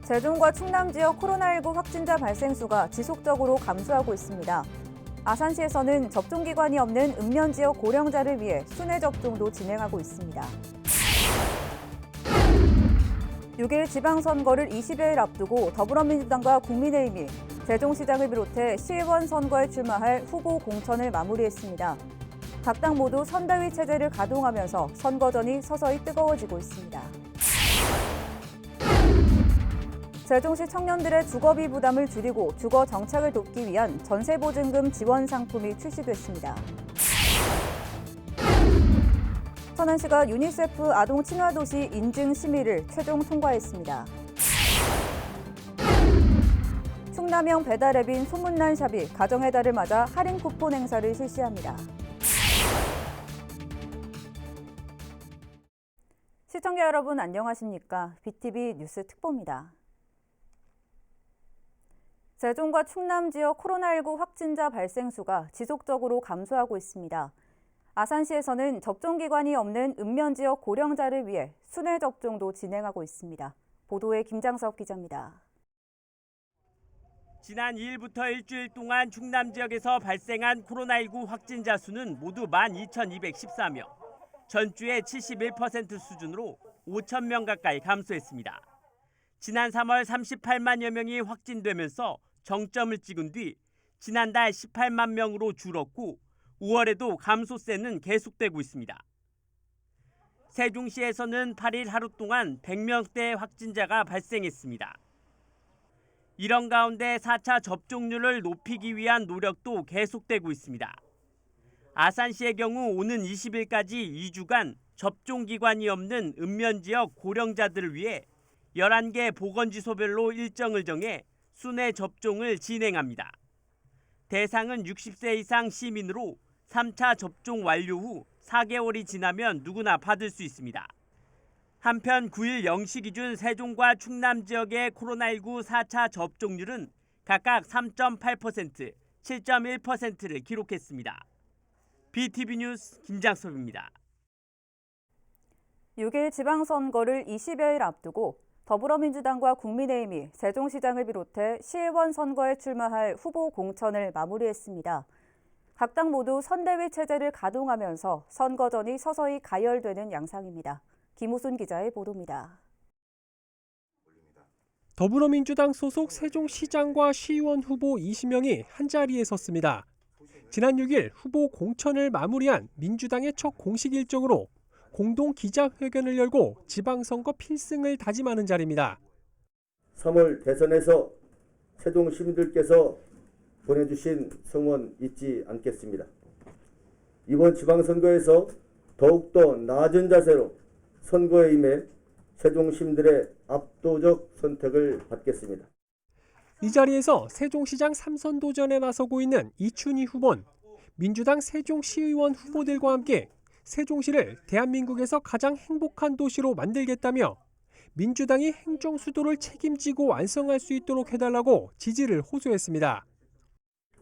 세종과 충남 지역 코로나19 확진자 발생 수가 지속적으로 감소하고 있습니다. 아산시에서는 접종기관이 없는 읍면 지역 고령자를 위해 순회 접종도 진행하고 있습니다. 6일 지방선거를 20여일 앞두고 더불어민주당과 국민의힘이 세종시장을 비롯해 시의원 선거에 출마할 후보 공천을 마무리했습니다. 각 당 모두 선대위 체제를 가동하면서 선거전이 서서히 뜨거워지고 있습니다. 세종시 청년들의 주거비 부담을 줄이고 주거 정착을 돕기 위한 전세보증금 지원 상품이 출시됐습니다. 천안시가 유니세프 아동 친화도시 인증 심의를 최종 통과했습니다. 충남형 배달앱인 소문난 샵이 가정의 달을 맞아 할인 쿠폰 행사를 실시합니다. 시청자 여러분 안녕하십니까? BTV 뉴스 특보입니다. 세종과 충남 지역 코로나19 확진자 발생 수가 지속적으로 감소하고 있습니다. 아산시에서는 접종기관이 없는 읍면 지역 고령자를 위해 순회 접종도 진행하고 있습니다. 보도에 김장섭 기자입니다. 지난 2일부터 일주일 동안 충남 지역에서 발생한 코로나19 확진자 수는 모두 12,214명. 전주의 71% 수준으로 5,000명 가까이 감소했습니다. 지난 3월 38만여 명이 확진되면서 정점을 찍은 뒤 지난달 18만 명으로 줄었고 5월에도 감소세는 계속되고 있습니다. 세종시에서는 8일 하루 동안 100명대 확진자가 발생했습니다. 이런 가운데 4차 접종률을 높이기 위한 노력도 계속되고 있습니다. 아산시의 경우 오는 20일까지 2주간 접종기관이 없는 읍면 지역 고령자들을 위해 11개 보건지소별로 일정을 정해 순회 접종을 진행합니다. 대상은 60세 이상 시민으로 3차 접종 완료 후 4개월이 지나면 누구나 받을 수 있습니다. 한편 9일 0시 기준 세종과 충남 지역의 코로나19 4차 접종률은 각각 3.8%, 7.1%를 기록했습니다. BTV 뉴스 김장섭입니다. 6일 지방선거를 20여일 앞두고 더불어민주당과 국민의힘이 세종시장을 비롯해 시의원 선거에 출마할 후보 공천을 마무리했습니다. 각 당 모두 선대위 체제를 가동하면서 선거전이 서서히 가열되는 양상입니다. 김우순 기자의 보도입니다. 더불어민주당 소속 세종시장과 시의원 후보 20명이 한자리에 섰습니다. 지난 6일 후보 공천을 마무리한 민주당의 첫 공식 일정으로 공동 기자회견을 열고 지방선거 필승을 다짐하는 자리입니다. 3월 대선에서 세종 시민들께서 보내주신 성원 잊지 않겠습니다. 이번 지방선거에서 더욱더 나아진 자세로 선거에 임해 세종 시민들의 압도적 선택을 받겠습니다. 이 자리에서 세종시장 3선 도전에 나서고 있는 이춘희 후보는 민주당 세종시의원 후보들과 함께 세종시를 대한민국에서 가장 행복한 도시로 만들겠다며 민주당이 행정 수도를 책임지고 완성할 수 있도록 해달라고 지지를 호소했습니다.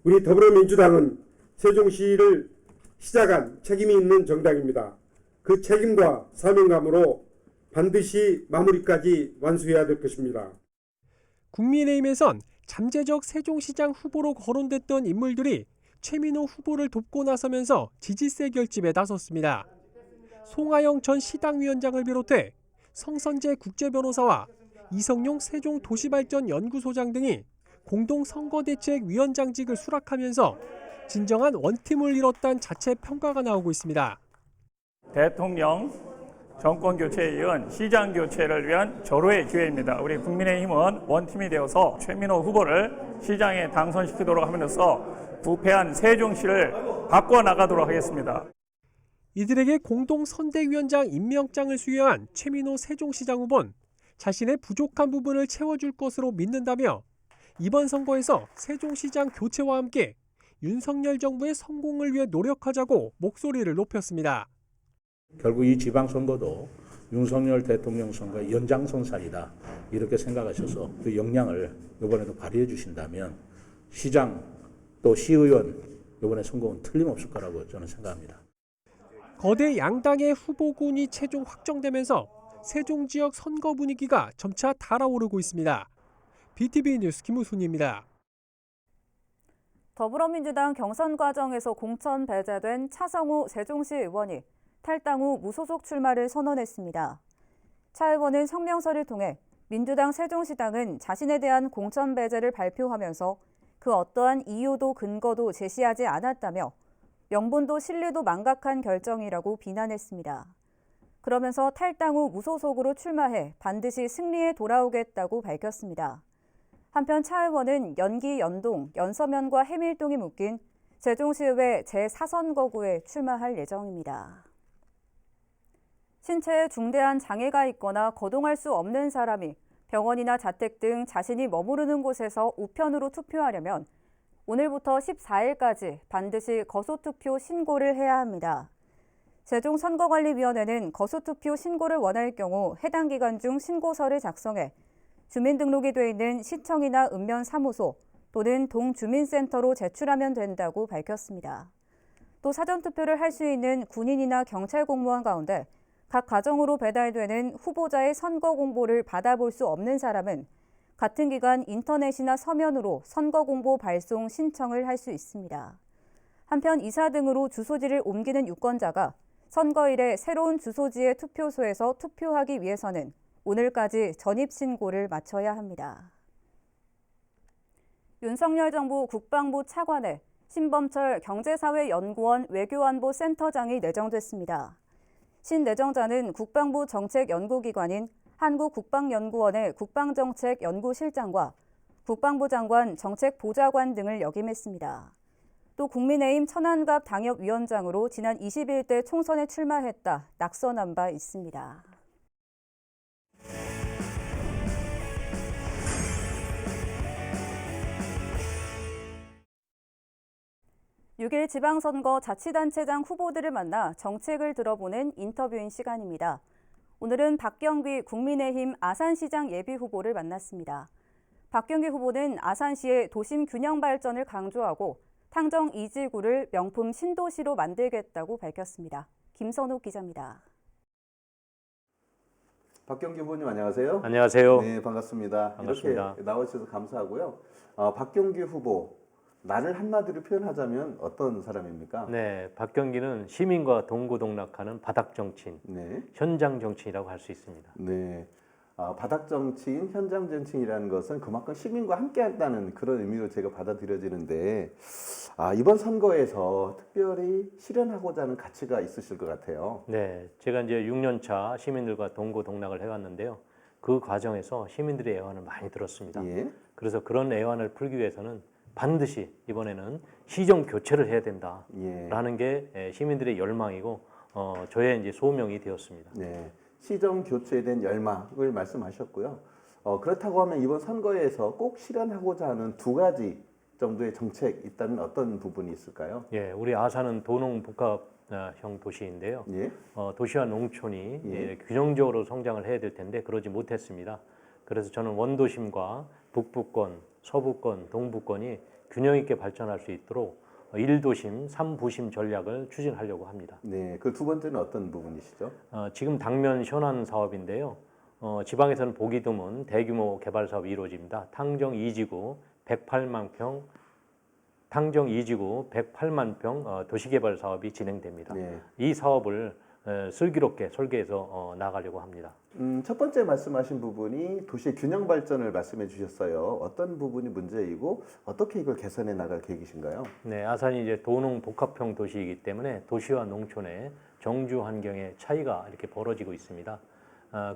우리 더불어민주당은 세종시를 시작한 책임이 있는 정당입니다. 그 책임과 사명감으로 반드시 마무리까지 완수해야 될 것입니다. 국민의힘에선 잠재적 세종시장 후보로 거론됐던 인물들이 최민호 후보를 돕고 나서면서 지지세 결집에 나섰습니다. 송하영 전 시당위원장을 비롯해 성선재 국제변호사와 이성용 세종도시발전연구소장 등이 공동선거대책위원장직을 수락하면서 진정한 원팀을 이뤘다는 자체 평가가 나오고 있습니다. 대통령 정권 교체에 이은 시장 교체를 위한 절호의 기회입니다. 우리 국민의힘은 원팀이 되어서 최민호 후보를 시장에 당선시키도록 하면서 부패한 세종시를 바꿔나가도록 하겠습니다. 이들에게 공동선대위원장 임명장을 수여한 최민호 세종시장 후보는 자신의 부족한 부분을 채워줄 것으로 믿는다며 이번 선거에서 세종시장 교체와 함께 윤석열 정부의 성공을 위해 노력하자고 목소리를 높였습니다. 결국 이 지방선거도 윤석열 대통령 선거의 연장선상이다 이렇게 생각하셔서 그 역량을 이번에도 발휘해 주신다면 시장 또 시의원 이번에 선거는 틀림없을 거라고 저는 생각합니다. 거대 양당의 후보군이 최종 확정되면서 세종 지역 선거 분위기가 점차 달아오르고 있습니다. BTV 뉴스 김우순입니다. 더불어민주당 경선 과정에서 공천 배제된 차성호 세종시 의원이 탈당 후 무소속 출마를 선언했습니다. 차 의원은 성명서를 통해 민주당 세종시당은 자신에 대한 공천 배제를 발표하면서 그 어떠한 이유도 근거도 제시하지 않았다며 명분도 신뢰도 망각한 결정이라고 비난했습니다. 그러면서 탈당 후 무소속으로 출마해 반드시 승리에 돌아오겠다고 밝혔습니다. 한편 차 의원은 연기, 연동, 연서면과 해밀동이 묶인 세종시의회 제4선거구에 출마할 예정입니다. 신체에 중대한 장애가 있거나 거동할 수 없는 사람이 병원이나 자택 등 자신이 머무르는 곳에서 우편으로 투표하려면 오늘부터 14일까지 반드시 거소투표 신고를 해야 합니다. 세종선거관리위원회는 거소투표 신고를 원할 경우 해당 기간 중 신고서를 작성해 주민등록이 돼 있는 시청이나 읍면사무소 또는 동주민센터로 제출하면 된다고 밝혔습니다. 또 사전투표를 할 수 있는 군인이나 경찰 공무원 가운데 각 가정으로 배달되는 후보자의 선거 공보를 받아볼 수 없는 사람은 같은 기간 인터넷이나 서면으로 선거 공보 발송 신청을 할 수 있습니다. 한편 이사 등으로 주소지를 옮기는 유권자가 선거일에 새로운 주소지의 투표소에서 투표하기 위해서는 오늘까지 전입신고를 마쳐야 합니다. 윤석열 정부 국방부 차관에 신범철 경제사회연구원 외교안보센터장이 내정됐습니다. 신 내정자는 국방부 정책연구기관인 한국국방연구원의 국방정책연구실장과 국방부 장관 정책보좌관 등을 역임했습니다. 또 국민의힘 천안갑 당협위원장으로 지난 21대 총선에 출마했다 낙선한 바 있습니다. 6일 지방선거 자치단체장 후보들을 만나 정책을 들어보는 인터뷰인 시간입니다. 오늘은 박경귀 국민의힘 아산시장 예비후보를 만났습니다. 박경귀 후보는 아산시의 도심 균형 발전을 강조하고 탕정 2지구를 명품 신도시로 만들겠다고 밝혔습니다. 김선욱 기자입니다. 박경귀 후보님 안녕하세요. 안녕하세요. 네, 반갑습니다. 반갑습니다. 이렇게 나와주셔서 감사하고요. 박경귀 후보, 나를 한마디로 표현하자면 어떤 사람입니까? 네, 박경귀는 시민과 동고동락하는 바닥 정치인, 네. 현장 정치인이라고 할 수 있습니다. 네. 바닥 정치인, 현장 정치인이라는 것은 그만큼 시민과 함께한다는 그런 의미로 제가 받아들여지는데, 이번 선거에서 특별히 실현하고자 하는 가치가 있으실 것 같아요. 네, 제가 이제 6년 차 시민들과 동고동락을 해왔는데요. 그 과정에서 시민들의 애환을 많이 들었습니다. 예. 그래서 그런 애환을 풀기 위해서는 반드시 이번에는 시정 교체를 해야 된다라는 예. 게 시민들의 열망이고 저의 이제 소명이 되었습니다. 네. 시정 교체에 대한 열망을 말씀하셨고요. 그렇다고 하면 이번 선거에서 꼭 실현하고자 하는 두 가지 정도의 정책 있다면 어떤 부분이 있을까요? 예, 우리 아산은 도농 복합형 도시인데요. 예. 도시와 농촌이 예. 균형적으로 성장을 해야 될 텐데 그러지 못했습니다. 그래서 저는 원도심과 북부권, 서부권, 동부권이 균형 있게 발전할 수 있도록 1도심, 3부심 전략을 추진하려고 합니다. 네, 그 두 번째는 어떤 부분이시죠? 지금 당면 현안 사업인데요. 지방에서는 보기 드문 대규모 개발 사업이 이루어집니다. 탕정 2지구 108만 평, 탕정 2지구 108만 평 도시개발 사업이 진행됩니다. 네. 이 사업을 슬기롭게 설계해서 나가려고 합니다. 첫 번째 말씀하신 부분이 도시의 균형 발전을 말씀해 주셨어요. 어떤 부분이 문제이고 어떻게 이걸 개선해 나갈 계획이신가요? 네, 아산이 이제 도농 복합형 도시이기 때문에 도시와 농촌의 정주 환경의 차이가 이렇게 벌어지고 있습니다.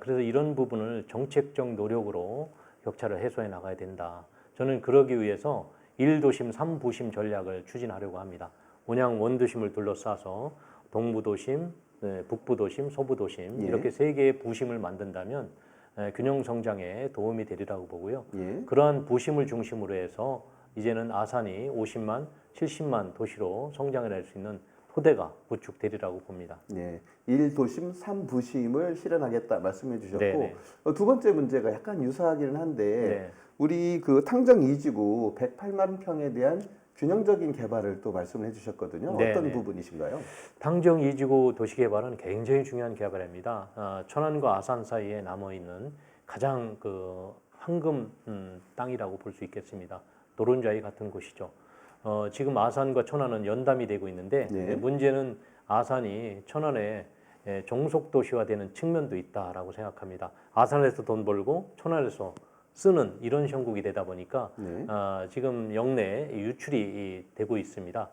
그래서 이런 부분을 정책적 노력으로 격차를 해소해 나가야 된다. 저는 그러기 위해서 1도심, 3부심 전략을 추진하려고 합니다. 온양 원도심을 둘러싸서 동부도심, 북부도심, 서부도심 예. 이렇게 세 개의 부심을 만든다면 균형 성장에 도움이 되리라고 보고요. 예. 그러한 부심을 중심으로 해서 이제는 아산이 50만, 70만 도시로 성장을 할 수 있는 토대가 구축되리라고 봅니다. 네, 1도심 3부심을 실현하겠다 말씀해 주셨고 네네. 두 번째 문제가 약간 유사하기는 한데 네. 우리 그 탕정 2지구 108만 평에 대한 균형적인 개발을 또 말씀을 해주셨거든요. 네네. 어떤 부분이신가요? 탕정 2지구 도시개발은 굉장히 중요한 개발입니다. 천안과 아산 사이에 남아있는 가장 황금 땅이라고 볼 수 있겠습니다. 노른자위 같은 곳이죠. 지금 아산과 천안은 연담이 되고 있는데 네. 문제는 아산이 천안에 종속도시화되는 측면도 있다라고 생각합니다. 아산에서 돈 벌고 천안에서 쓰는 이런 형국이 되다 보니까 네. 지금 역내 유출이 되고 있습니다.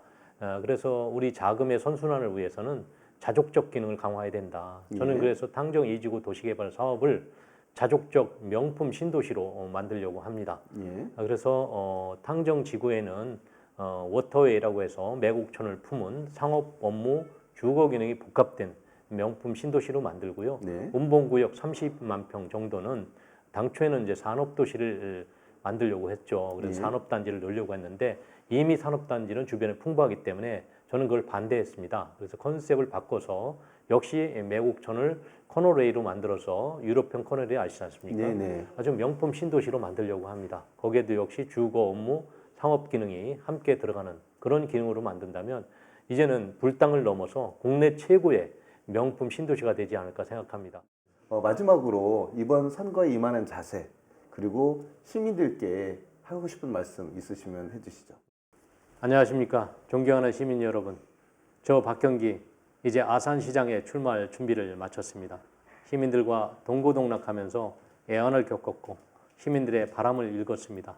그래서 우리 자금의 선순환을 위해서는 자족적 기능을 강화해야 된다. 저는 예. 그래서 당정 2지구 도시개발 사업을 자족적 명품 신도시로 만들려고 합니다. 예. 그래서 당정 지구에는 워터웨이라고 해서 매국천을 품은 상업 업무 주거 기능이 복합된 명품 신도시로 만들고요. 네. 운봉구역 30만 평 정도는 당초에는 이제 산업도시를 만들려고 했죠. 그래서 예. 산업단지를 넣으려고 했는데 이미 산업단지는 주변에 풍부하기 때문에 저는 그걸 반대했습니다. 그래서 컨셉을 바꿔서 역시 매국천을 커널웨이로 만들어서 유럽형 커널웨이 아시지 않습니까? 네네. 아주 명품 신도시로 만들려고 합니다. 거기에도 역시 주거 업무, 상업 기능이 함께 들어가는 그런 기능으로 만든다면 이제는 불당을 넘어서 국내 최고의 명품 신도시가 되지 않을까 생각합니다. 마지막으로 이번 선거에 임하는 자세 그리고 시민들께 하고 싶은 말씀 있으시면 해주시죠. 안녕하십니까. 존경하는 시민 여러분. 저 박경기 이제 아산시장에 출마할 준비를 마쳤습니다. 시민들과 동고동락하면서 애환을 겪었고 시민들의 바람을 읽었습니다.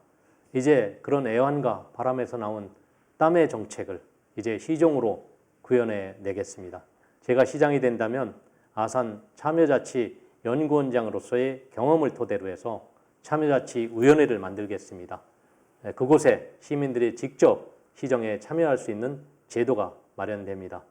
이제 그런 애환과 바람에서 나온 땀의 정책을 이제 시정으로 구현해 내겠습니다. 제가 시장이 된다면 아산 참여자치 연구원장으로서의 경험을 토대로 해서 참여자치위원회를 만들겠습니다. 그곳에 시민들이 직접 시정에 참여할 수 있는 제도가 마련됩니다.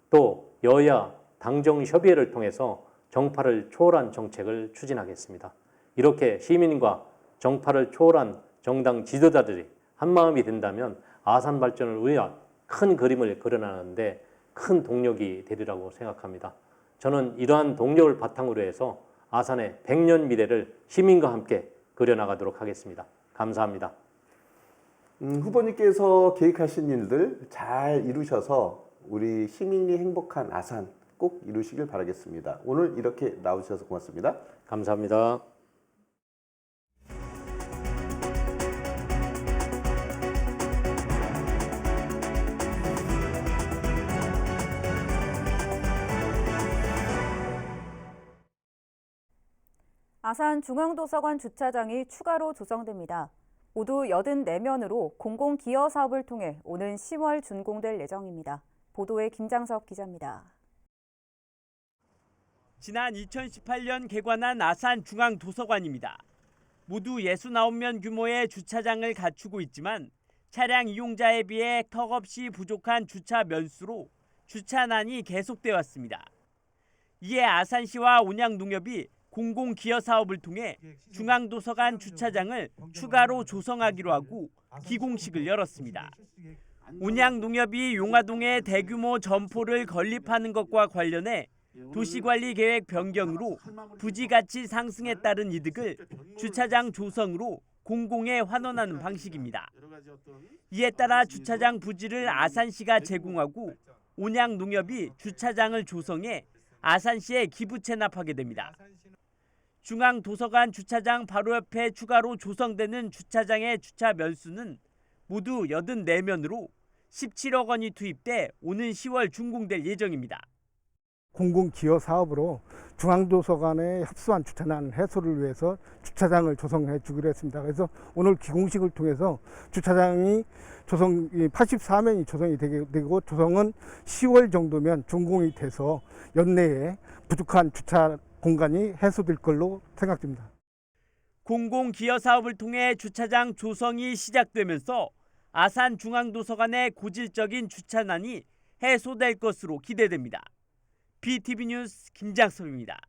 또 여야 당정협의회를 통해서 정파를 초월한 정책을 추진하겠습니다. 이렇게 시민과 정파를 초월한 정당 지도자들이 한마음이 된다면 아산 발전을 위한 큰 그림을 그려나가는데 큰 동력이 되리라고 생각합니다. 저는 이러한 동력을 바탕으로 해서 아산의 100년 미래를 시민과 함께 그려나가도록 하겠습니다. 감사합니다. 후보님께서 계획하신 일들 잘 이루셔서 우리 시민이 행복한 아산 꼭 이루시길 바라겠습니다. 오늘 이렇게 나오셔서 고맙습니다. 감사합니다. 아산 중앙도서관 주차장이 추가로 조성됩니다. 모두 84면으로 공공기여 사업을 통해 오는 10월 준공될 예정입니다. 보도에 김장석 기자입니다. 지난 2018년 개관한 아산 중앙도서관입니다. 모두 69면 규모의 주차장을 갖추고 있지만 차량 이용자에 비해 턱없이 부족한 주차 면수로 주차난이 계속돼 왔습니다. 이에 아산시와 온양농협이 공공기여 사업을 통해 중앙도서관 주차장을 추가로 조성하기로 하고 기공식을 열었습니다. 온양농협이 용화동에 대규모 점포를 건립하는 것과 관련해 도시관리계획 변경으로 부지가치 상승에 따른 이득을 주차장 조성으로 공공에 환원하는 방식입니다. 이에 따라 주차장 부지를 아산시가 제공하고 온양농협이 주차장을 조성해 아산시에 기부 체납하게 됩니다. 중앙도서관 주차장 바로 옆에 추가로 조성되는 주차장의 주차 면수는 모두 84면으로 17억 원이 투입돼 오는 10월 준공될 예정입니다. 공공기여 사업으로 중앙도서관에 협소한 주차난 해소를 위해서 주차장을 조성해 주기로 했습니다. 그래서 오늘 기공식을 통해서 주차장이 84면이 조성이 되고 조성은 10월 정도면 준공이 돼서 연내에 부족한 주차 공간이 해소될 걸로 생각됩니다. 공공기여 사업을 통해 주차장 조성이 시작되면서 아산 중앙도서관의 고질적인 주차난이 해소될 것으로 기대됩니다. BTV 뉴스 김장섭입니다.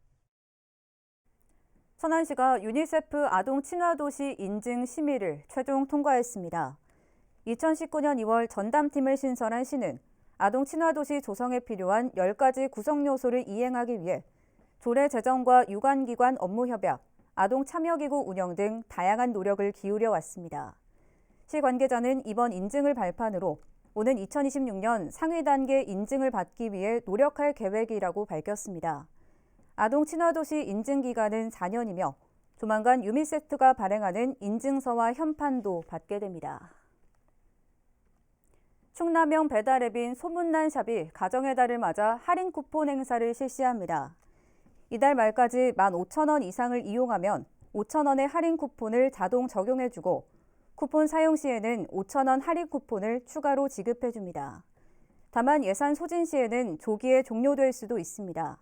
천안시가 유니세프 아동 친화도시 인증 심의를 최종 통과했습니다. 2019년 2월 전담팀을 신설한 시는 아동 친화도시 조성에 필요한 10가지 구성 요소를 이행하기 위해 조례 제정과 유관기관 업무 협약, 아동 참여기구 운영 등 다양한 노력을 기울여 왔습니다. 시 관계자는 이번 인증을 발판으로 오는 2026년 상위 단계 인증을 받기 위해 노력할 계획이라고 밝혔습니다. 아동 친화도시 인증 기간은 4년이며 조만간 유미세트가 발행하는 인증서와 현판도 받게 됩니다. 충남형 배달앱인 소문난 샵이 가정의 달을 맞아 할인 쿠폰 행사를 실시합니다. 이달 말까지 15,000원 이상을 이용하면 5,000원의 할인 쿠폰을 자동 적용해주고 쿠폰 사용 시에는 5,000원 할인 쿠폰을 추가로 지급해줍니다. 다만 예산 소진 시에는 조기에 종료될 수도 있습니다.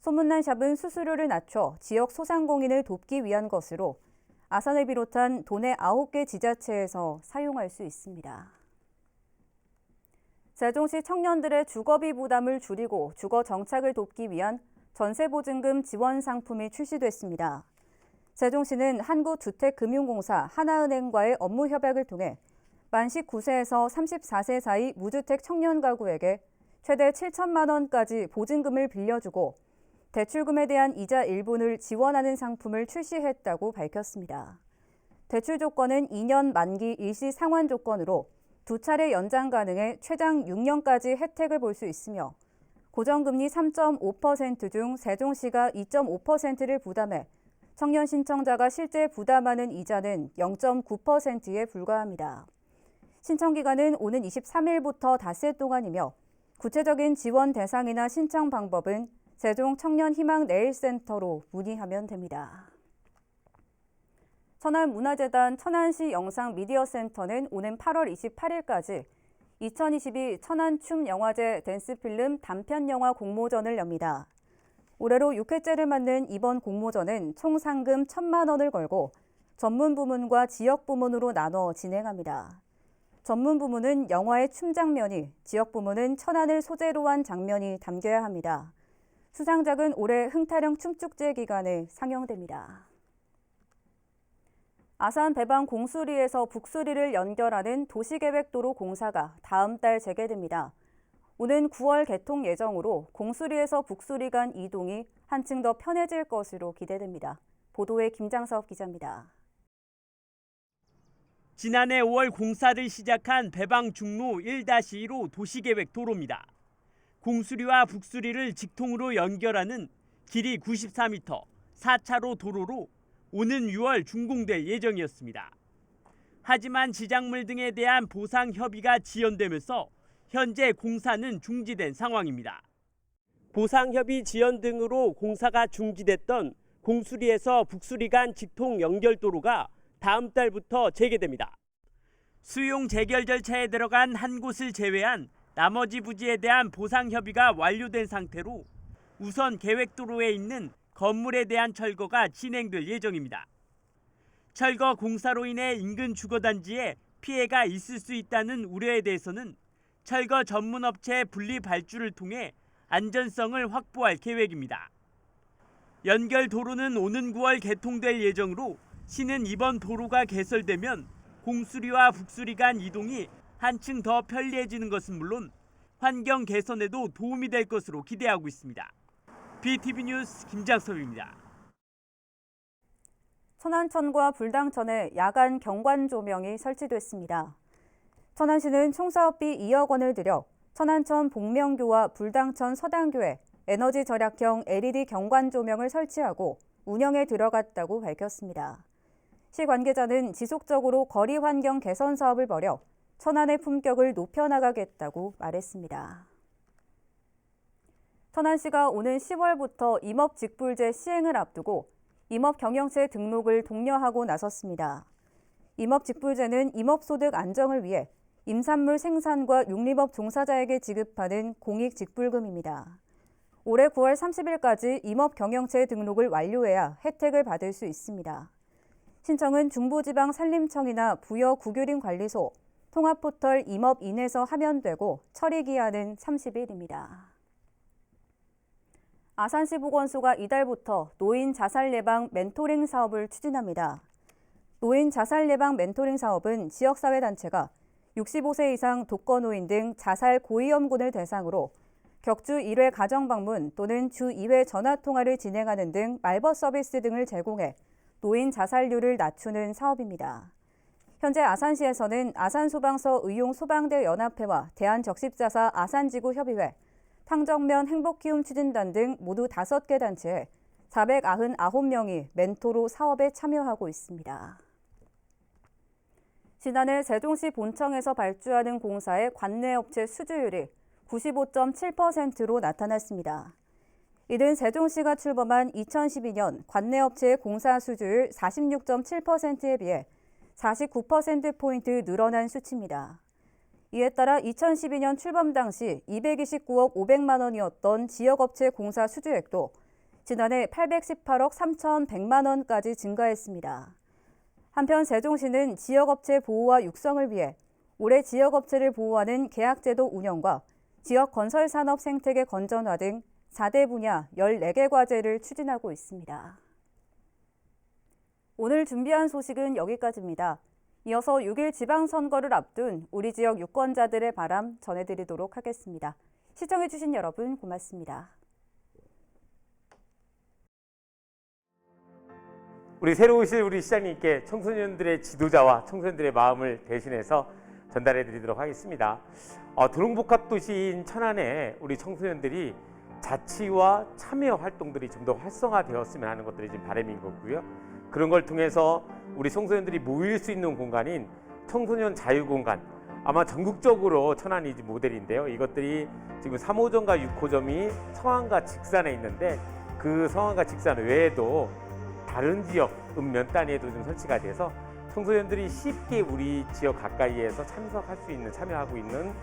소문난 샵은 수수료를 낮춰 지역 소상공인을 돕기 위한 것으로 아산을 비롯한 도내 9개 지자체에서 사용할 수 있습니다. 세종시 청년들의 주거비 부담을 줄이고 주거 정착을 돕기 위한 전세보증금 지원 상품이 출시됐습니다. 세종시는 한국주택금융공사 하나은행과의 업무 협약을 통해 만 19세에서 34세 사이 무주택 청년 가구에게 최대 7천만 원까지 보증금을 빌려주고 대출금에 대한 이자 일부를 지원하는 상품을 출시했다고 밝혔습니다. 대출 조건은 2년 만기 일시 상환 조건으로 2차례 연장 가능해 최장 6년까지 혜택을 볼 수 있으며 고정금리 3.5% 중 세종시가 2.5%를 부담해 청년 신청자가 실제 부담하는 이자는 0.9%에 불과합니다. 신청 기간은 오는 23일부터 닷새 동안이며 구체적인 지원 대상이나 신청 방법은 세종 청년희망내일센터로 문의하면 됩니다. 천안문화재단 천안시 영상미디어센터는 오는 8월 28일까지 2022 천안춤영화제 댄스필름 단편영화 공모전을 엽니다. 올해로 6회째를 맞는 이번 공모전은 총 상금 1,000만 원을 걸고 전문 부문과 지역 부문으로 나눠 진행합니다. 전문 부문은 영화의 춤 장면이, 지역 부문은 천안을 소재로 한 장면이 담겨야 합니다. 수상작은 올해 흥타령 춤축제 기간에 상영됩니다. 아산 배방 공수리에서 북수리를 연결하는 도시계획도로 공사가 다음 달 재개됩니다. 오는 9월 개통 예정으로 공수리에서 북수리 간 이동이 한층 더 편해질 것으로 기대됩니다. 보도에 김장섭 기자입니다. 지난해 5월 공사를 시작한 배방 중로 1-1호 도시계획 도로입니다. 공수리와 북수리를 직통으로 연결하는 길이 94m 4차로 도로로 오는 6월 준공될 예정이었습니다. 하지만 지작물 등에 대한 보상 협의가 지연되면서 현재 공사는 중지된 상황입니다. 보상 협의 지연 등으로 공사가 중지됐던 공수리에서 북수리 간 직통 연결도로가 다음 달부터 재개됩니다. 수용 재결 절차에 들어간 한 곳을 제외한 나머지 부지에 대한 보상 협의가 완료된 상태로 우선 계획도로에 있는 건물에 대한 철거가 진행될 예정입니다. 철거 공사로 인해 인근 주거단지에 피해가 있을 수 있다는 우려에 대해서는 철거 전문업체 분리 발주를 통해 안전성을 확보할 계획입니다. 연결 도로는 오는 9월 개통될 예정으로 시는 이번 도로가 개설되면 공수리와 북수리 간 이동이 한층 더 편리해지는 것은 물론 환경 개선에도 도움이 될 것으로 기대하고 있습니다. BTV 뉴스 김장섭입니다. 천안천과 불당천에 야간 경관 조명이 설치됐습니다. 천안시는 총사업비 2억 원을 들여 천안천 복명교와 불당천 서당교에 에너지 절약형 LED 경관 조명을 설치하고 운영에 들어갔다고 밝혔습니다. 시 관계자는 지속적으로 거리 환경 개선 사업을 벌여 천안의 품격을 높여나가겠다고 말했습니다. 천안시가 오는 10월부터 임업직불제 시행을 앞두고 임업경영체 등록을 독려하고 나섰습니다. 임업직불제는 임업소득 안정을 위해 임산물 생산과 육림업 종사자에게 지급하는 공익직불금입니다. 올해 9월 30일까지 임업경영체 등록을 완료해야 혜택을 받을 수 있습니다. 신청은 중부지방산림청이나 부여구규림관리소, 통합포털 임업인에서 하면 되고 처리기한은 30일입니다. 아산시 보건소가 이달부터 노인 자살 예방 멘토링 사업을 추진합니다. 노인 자살 예방 멘토링 사업은 지역사회단체가 65세 이상 독거노인 등 자살 고위험군을 대상으로 격주 1회 가정방문 또는 주 2회 전화통화를 진행하는 등 말벗 서비스 등을 제공해 노인 자살률을 낮추는 사업입니다. 현재 아산시에서는 아산소방서 의용소방대 연합회와 대한적십자사 아산지구협의회, 탕정면 행복키움 추진단 등 모두 5개 단체에 499명이 멘토로 사업에 참여하고 있습니다. 지난해 세종시 본청에서 발주하는 공사의 관내업체 수주율이 95.7%로 나타났습니다. 이는 세종시가 출범한 2012년 관내업체의 공사 수주율 46.7%에 비해 49%포인트 늘어난 수치입니다. 이에 따라 2012년 출범 당시 229억 500만 원이었던 지역업체 공사 수주액도 지난해 818억 3,100만 원까지 증가했습니다. 한편 세종시는 지역업체 보호와 육성을 위해 올해 지역업체를 보호하는 계약제도 운영과 지역 건설산업 생태계 건전화 등 4대 분야 14개 과제를 추진하고 있습니다. 오늘 준비한 소식은 여기까지입니다. 이어서 6일 지방선거를 앞둔 우리 지역 유권자들의 바람 전해드리도록 하겠습니다. 시청해주신 여러분 고맙습니다. 우리 새로 오실 우리 시장님께 청소년들의 지도자와 청소년들의 마음을 대신해서 전달해 드리도록 하겠습니다. 도농복합도시인 천안에 우리 청소년들이 자치와 참여 활동들이 좀 더 활성화되었으면 하는 것들이 지금 바람인 거고요. 그런 걸 통해서 우리 청소년들이 모일 수 있는 공간인 청소년 자유공간, 아마 전국적으로 천안이 모델인데요. 이것들이 지금 3호점과 6호점이 성안과 직산에 있는데 그 성안과 직산 외에도 다른 지역 읍면 단위에도 좀 설치가 돼서 청소년들이 쉽게 우리 지역 가까이에서 참석할 수 있는, 참여하고 있는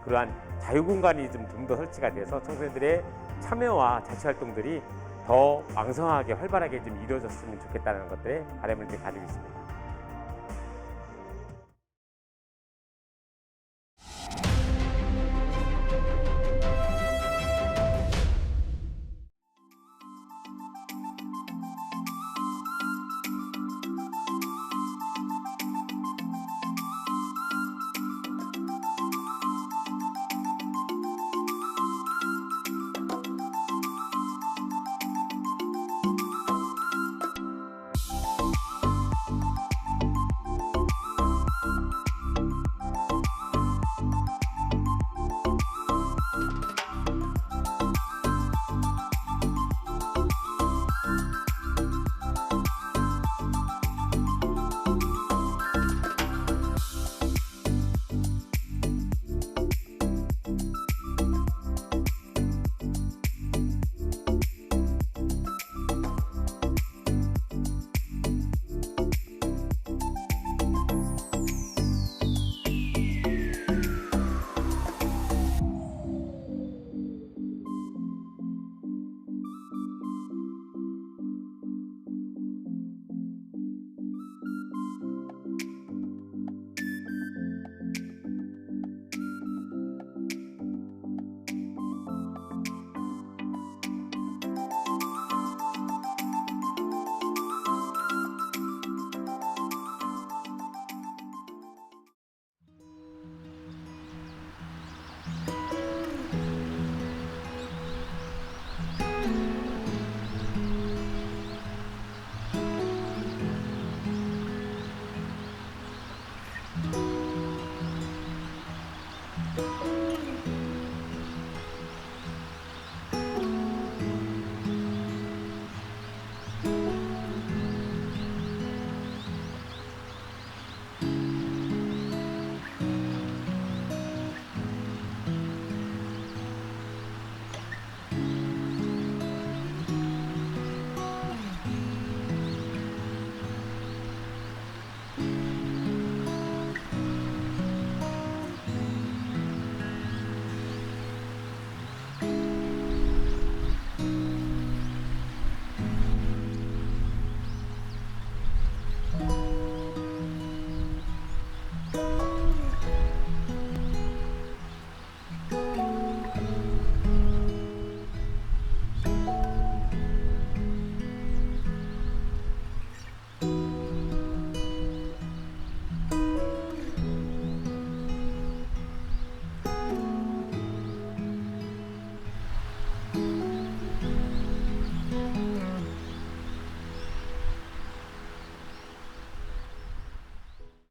그러한 자유공간이 좀 더 설치가 돼서 청소년들의 참여와 자치활동들이 더 왕성하게 활발하게 좀 이루어졌으면 좋겠다는 것들에 바람을 가지고 있습니다.